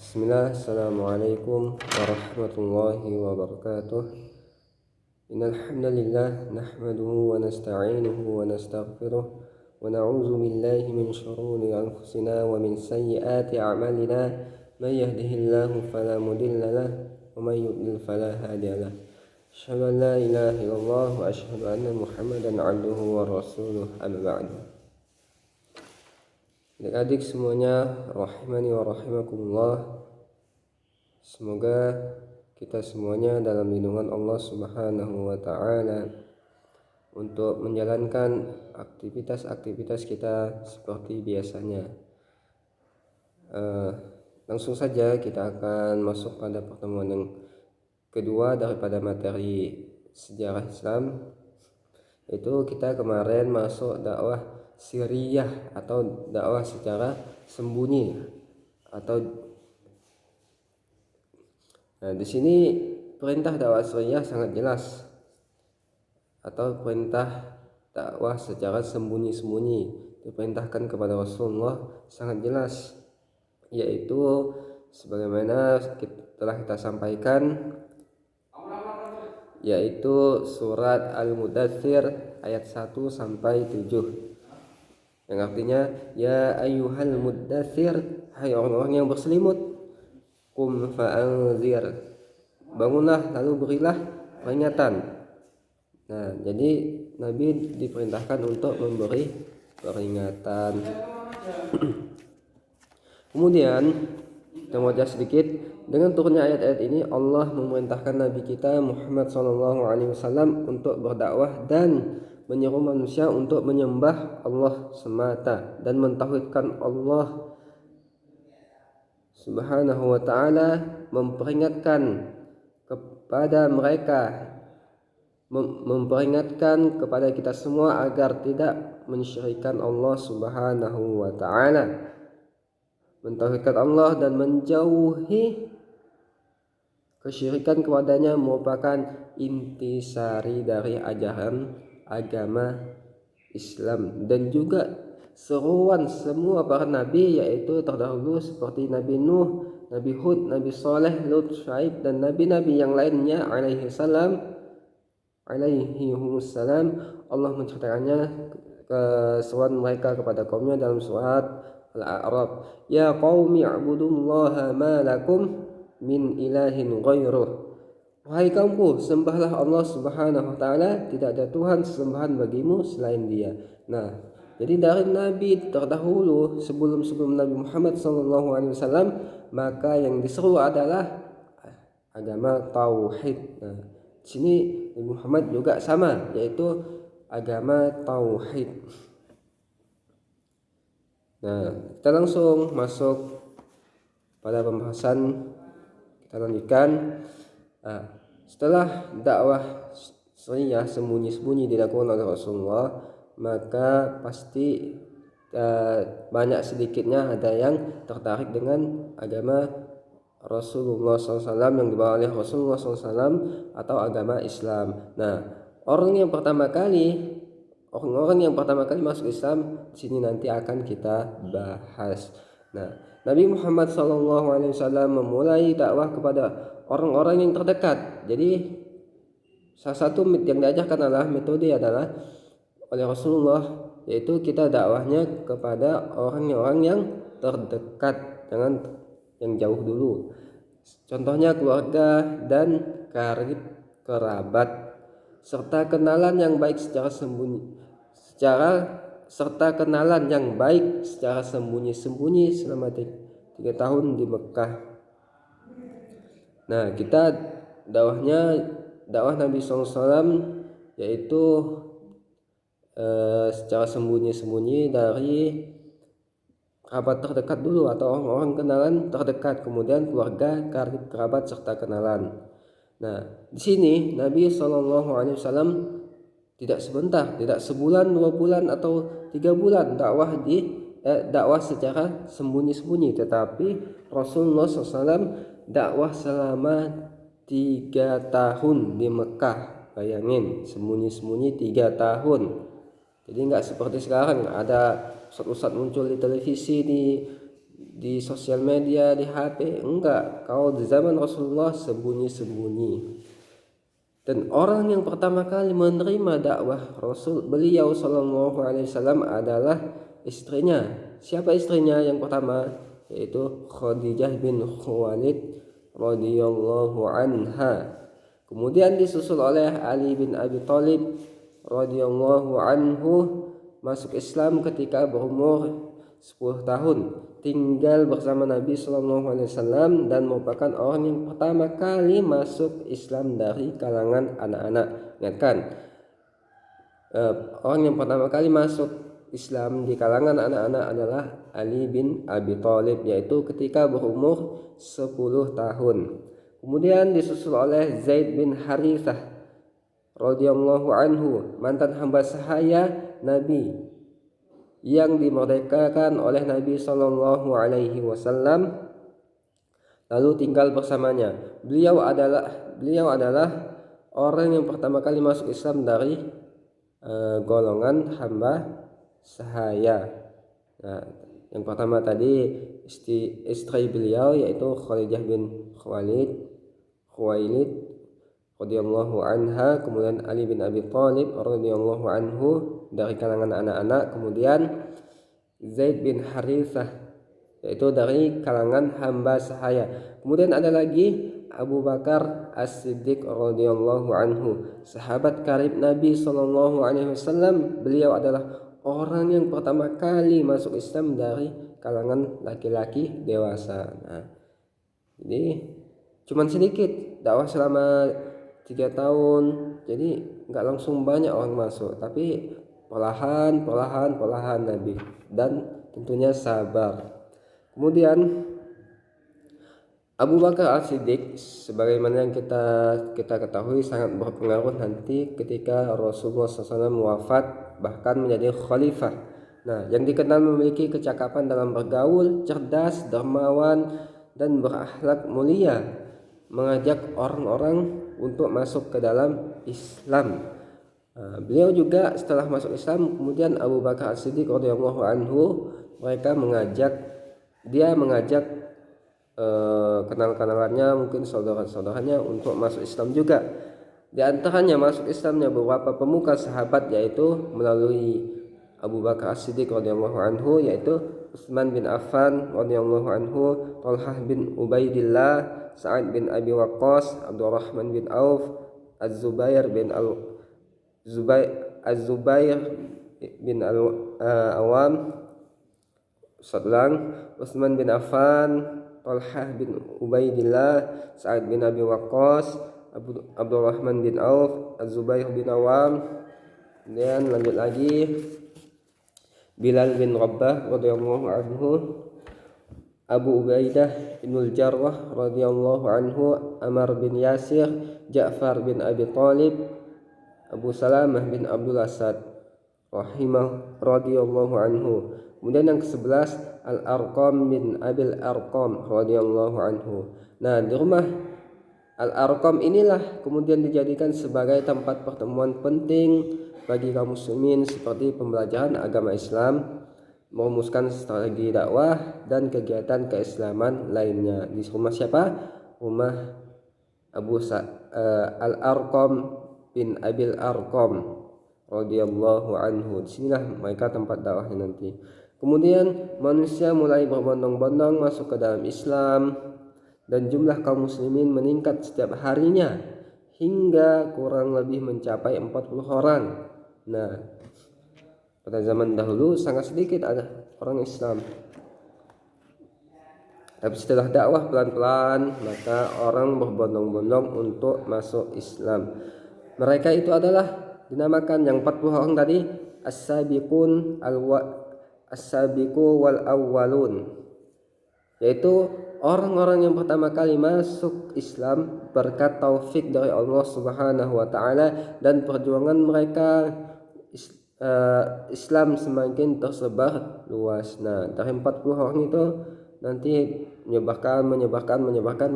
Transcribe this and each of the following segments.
Bismillah, Assalamualaikum warahmatullahi wabarakatuh. Innal hamdalillah nahmaduhu wa nasta'inuhu wa nastaghfiruh wa na'udzu billahi min shururi anfusina wa min sayyiati a'malina. May yahdihillahu fala mudilla lahu wa may yudlil fala hadiya lahu. Asyhadu an la ilaha illallah wa asyhadu anna Muhammadan 'abduhu wa rasuluh. Amma ba'du. Adik-adik semuanya, rahimani wa rahimakumullah. Semoga kita semuanya dalam lindungan Allah Subhanahu wa ta'ala untuk menjalankan aktivitas-aktivitas kita seperti biasanya. Langsung saja kita akan masuk pada pertemuan yang kedua daripada materi sejarah Islam. Itu kita kemarin masuk dakwah sirriyah atau dakwah secara sembunyi di sini perintah dakwah sirriyah sangat jelas, atau perintah dakwah secara sembunyi-sembunyi diperintahkan kepada Rasulullah sangat jelas, yaitu sebagaimana telah kita sampaikan, yaitu surat Al-Mudaththir ayat 1 sampai 7. Yang artinya, ya ayyuhal muddaththir, hai orang-orang yang berselimut, qum fa'anzir, bangunlah lalu berilah peringatan. Nah, jadi Nabi diperintahkan untuk memberi peringatan. Kemudian kita baca sedikit, dengan turunnya ayat-ayat ini Allah memerintahkan Nabi kita Muhammad SAW untuk berdakwah dan menyeru manusia untuk menyembah Allah semata dan mentauhidkan Allah Subhanahu wa ta'ala, memperingatkan kepada kita semua agar tidak mensyirikkan Allah Subhanahu wa ta'ala, mentauhidkan Allah dan menjauhi kesyirikan kepadanya merupakan intisari dari ajaran agama Islam dan juga seruan semua para nabi, yaitu terdahulu seperti Nabi Nuh, Nabi Hud, Nabi Saleh, Lut, Shu'aib dan nabi-nabi yang lainnya alaihimussalam. Allah menceritakannya keseruan mereka kepada kaumnya dalam surat Al-A'raf. Ya qaumi i'budullaha ma lakum min ilahin ghairuh. Wahai kaumku, sembahlah Allah Subhanahu wa ta'ala, tidak ada Tuhan sesembahan bagimu selain Dia. Nah, jadi dari nabi terdahulu sebelum Nabi Muhammad SAW, maka yang diseru adalah agama tauhid. Nah, di sini Nabi Muhammad juga sama, yaitu agama tauhid. Nah, kita langsung masuk pada pembahasan. Kita lanjutkan. Setelah dakwah sirriyah sembunyi-sembunyi dilakukan oleh Rasulullah, maka pasti banyak sedikitnya ada yang tertarik dengan agama Rasulullah SAW yang dibawa oleh Rasulullah SAW atau agama Islam. Nah, orang-orang yang pertama kali masuk Islam di sini nanti akan kita bahas. Nah, Nabi Muhammad SAW memulai dakwah kepada orang-orang yang terdekat. Jadi salah satu yang diajarkan metode adalah oleh Rasulullah, yaitu kita dakwahnya kepada orang-orang yang terdekat, jangan yang jauh dulu. Contohnya keluarga dan karib kerabat, serta kenalan yang baik secara sembunyi selama 3 tahun di Mekah. Nah, kita dakwah Nabi SAW yaitu secara sembunyi-sembunyi dari kerabat terdekat dulu atau orang-orang kenalan terdekat, kemudian keluarga, karib kerabat serta kenalan. Nah, di sini Nabi SAW tidak sebentar, tidak sebulan, 2 bulan atau 3 bulan dakwah secara sembunyi-sembunyi, tetapi Rasulullah SAW dakwah selama 3 tahun di Mekah. Bayangin, sembunyi-sembunyi 3 tahun. Jadi nggak seperti sekarang ada ustadz-ustadz muncul di televisi, di di sosial media, di HP. Enggak, kalau di zaman Rasulullah sembunyi-sembunyi. Dan orang yang pertama kali menerima dakwah Rasul beliau Shallallahu Alaihi Wasallam adalah istrinya. Siapa istrinya yang pertama? Yaitu Khadijah bin Khuwailid radhiyallahu anha. Kemudian disusul oleh Ali bin Abi Thalib radhiyallahu anhu, masuk Islam ketika berumur 10 tahun, tinggal bersama Nabi Shallallahu Alaihi Wasallam dan merupakan orang yang pertama kali masuk Islam dari kalangan anak-anak. Ingatkan, orang yang pertama kali masuk Islam di kalangan anak-anak adalah Ali bin Abi Thalib, yaitu ketika berumur 10 tahun. Kemudian disusul oleh Zaid bin Harithah radhiyallahu anhu, mantan hamba sahaya Nabi yang dimerdekakan oleh Nabi Shallallahu Alaihi Wasallam lalu tinggal bersamanya. Beliau adalah orang yang pertama kali masuk Islam dari golongan hamba sahaya. Nah, yang pertama tadi istri beliau yaitu Khadijah bin Khuwailid radhiyallahu anha, kemudian Ali bin Abi Thalib radhiyallahu anhu dari kalangan anak-anak, kemudian Zaid bin Harithah yaitu dari kalangan hamba sahaya. Kemudian ada lagi Abu Bakar As-Siddiq radhiyallahu anhu, sahabat karib Nabi sallallahu alaihi wasallam. Beliau adalah orang yang pertama kali masuk Islam dari kalangan laki-laki dewasa. Nah, jadi cuman sedikit dakwah selama 3 tahun, jadi nggak langsung banyak orang masuk, tapi perlahan Nabi, dan tentunya sabar. Kemudian Abu Bakar As-Siddiq sebagaimana yang kita ketahui sangat berpengaruh nanti ketika Rasulullah SAW wafat, bahkan menjadi khalifah. Nah, yang dikenal memiliki kecakapan dalam bergaul, cerdas, dermawan, dan berakhlak mulia, mengajak orang-orang untuk masuk ke dalam Islam. Beliau juga setelah masuk Islam, kemudian Abu Bakar As-Siddiq radhiyallahu anhu, dia mengajak kenal-kenalannya, mungkin saudara-saudaranya untuk masuk Islam juga. Di antaranya masuk Islamnya beberapa pemuka sahabat, yaitu melalui Abu Bakar As-Siddiq radhiyallahu anhu, yaitu Utsman bin Affan radhiyallahu anhu, Thalhah bin Ubaidillah, Sa'ad bin Abi Waqqas, Abdurrahman bin Auf, Az-Zubair bin Awam, Sadlang, Utsman bin Affan, Thalhah bin Ubaidillah, Sa'ad bin Abi Waqqas, Abdurrahman bin Auf, Az-Zubair bin Awam. Kemudian lanjut lagi Bilal bin Rabah radhiyallahu anhu, Abu Ubaidah bin Jarrah radhiyallahu anhu, Ammar bin Yasir, Ja'far bin Abi Thalib, Abu Salamah bin Abdul Asad radhiyallahu anhu. Kemudian yang ke-11 Al-Arqam bin Abil Arqam radhiyallahu anhu. Nah, di rumah Al-Arqam inilah kemudian dijadikan sebagai tempat pertemuan penting bagi kaum muslimin, seperti pembelajaran agama Islam, merumuskan strategi dakwah dan kegiatan keislaman lainnya. Di rumah siapa? Rumah Al-Arqam bin Abil Arqam radhiyallahu anhu. Disinilah mereka tempat dakwahnya nanti. Kemudian manusia mulai berbondong-bondong masuk ke dalam Islam, dan jumlah kaum muslimin meningkat setiap harinya hingga kurang lebih mencapai 40 orang. Nah, pada zaman dahulu sangat sedikit ada orang Islam. Tapi setelah dakwah pelan-pelan, maka orang berbondong-bondong untuk masuk Islam. Mereka itu adalah dinamakan yang 40 orang tadi as-sabiqu wal awwalun, yaitu orang-orang yang pertama kali masuk Islam berkat taufik dari Allah Subhanahu wa taala dan perjuangan mereka. Islam semakin tersebar luas. Nah, dari 40 orang itu nanti menyebarkan,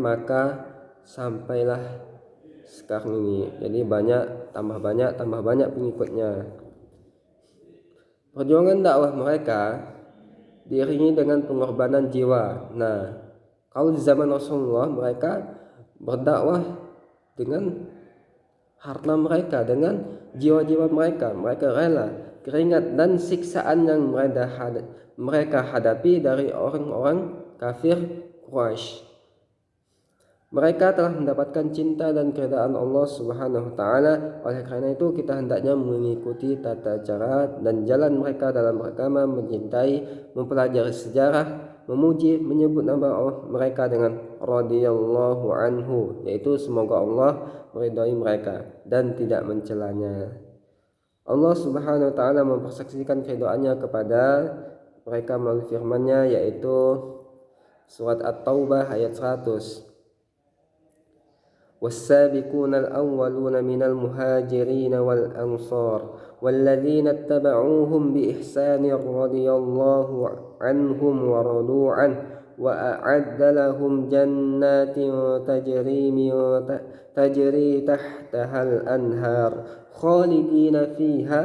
maka sampailah sekarang ini. Jadi tambah banyak pengikutnya. Perjuangan dakwah mereka diiringi dengan pengorbanan jiwa. Nah, kalau di zaman Rasulullah mereka berdakwah dengan harta mereka, dengan jiwa-jiwa mereka. Mereka rela keringat dan siksaan yang mereka hadapi dari orang-orang kafir Quraisy. Mereka telah mendapatkan cinta dan keridaan Allah Subhanahu wa taala. Oleh karena itu kita hendaknya mengikuti tata cara dan jalan mereka dalam beragama, mencintai, mempelajari sejarah, memuji, menyebut nama Allah mereka dengan radhiyallahu anhu, yaitu semoga Allah meridhai mereka dan tidak mencelanya. Allah Subhanahu wa taala mempersaksikan keridaannya kepada mereka melalui firman-Nya, yaitu surat At-Taubah ayat 100. والسابقون الأولون من المهاجرين والأنصار والذين اتبعوهم بإحسان رضي الله عنهم ورضوا عنه وأعد لهم جنات تجري تحتها الأنهار خالدين فيها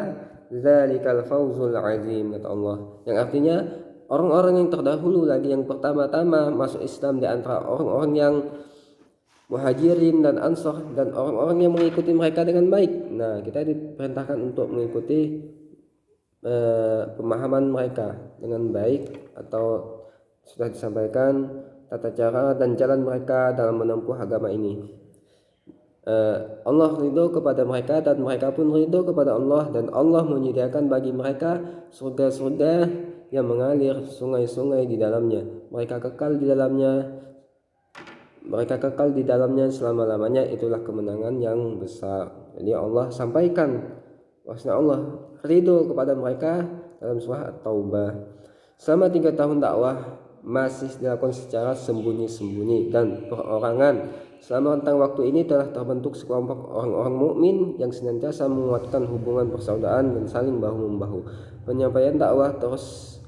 ذلك الفوز العظيم. Kata Allah, yang artinya orang-orang yang terdahulu lagi, yang pertama-tama masuk Islam di antara orang-orang yang Muhajirin dan Ansor dan orang-orang yang mengikuti mereka dengan baik. Nah, kita diperintahkan untuk mengikuti pemahaman mereka dengan baik, atau sudah disampaikan tata cara dan jalan mereka dalam menempuh agama ini. Allah ridho kepada mereka dan mereka pun ridho kepada Allah, dan Allah menyediakan bagi mereka surga-surga yang mengalir sungai-sungai di dalamnya. Mereka kekal di dalamnya selama-lamanya. Itulah kemenangan yang besar. Jadi Allah sampaikan bahwasanya Allah ridho kepada mereka dalam surah At-Taubah. Selama 3 tahun dakwah masih dilakukan secara sembunyi-sembunyi dan perorangan. Selama rentang waktu ini telah terbentuk sekelompok orang-orang mukmin yang senantiasa menguatkan hubungan persaudaraan dan saling bahu-membahu. Penyampaian dakwah terus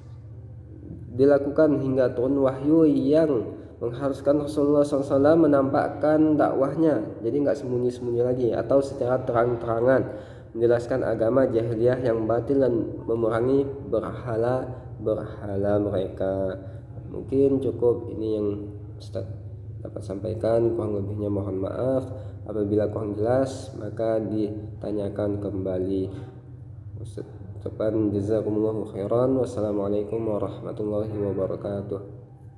dilakukan hingga turun wahyu yang mengharuskan Rasulullah SAW menampakkan dakwahnya, jadi nggak sembunyi-sembunyi lagi, atau secara terang-terangan menjelaskan agama jahiliyah yang batil dan memerangi berhala mereka. Mungkin cukup ini yang Ustaz dapat sampaikan, kurang lebihnya mohon maaf. Apabila kurang jelas maka ditanyakan kembali. Ustaz ucapan jazakumullahu khairan. Wassalamualaikum warahmatullahi wabarakatuh.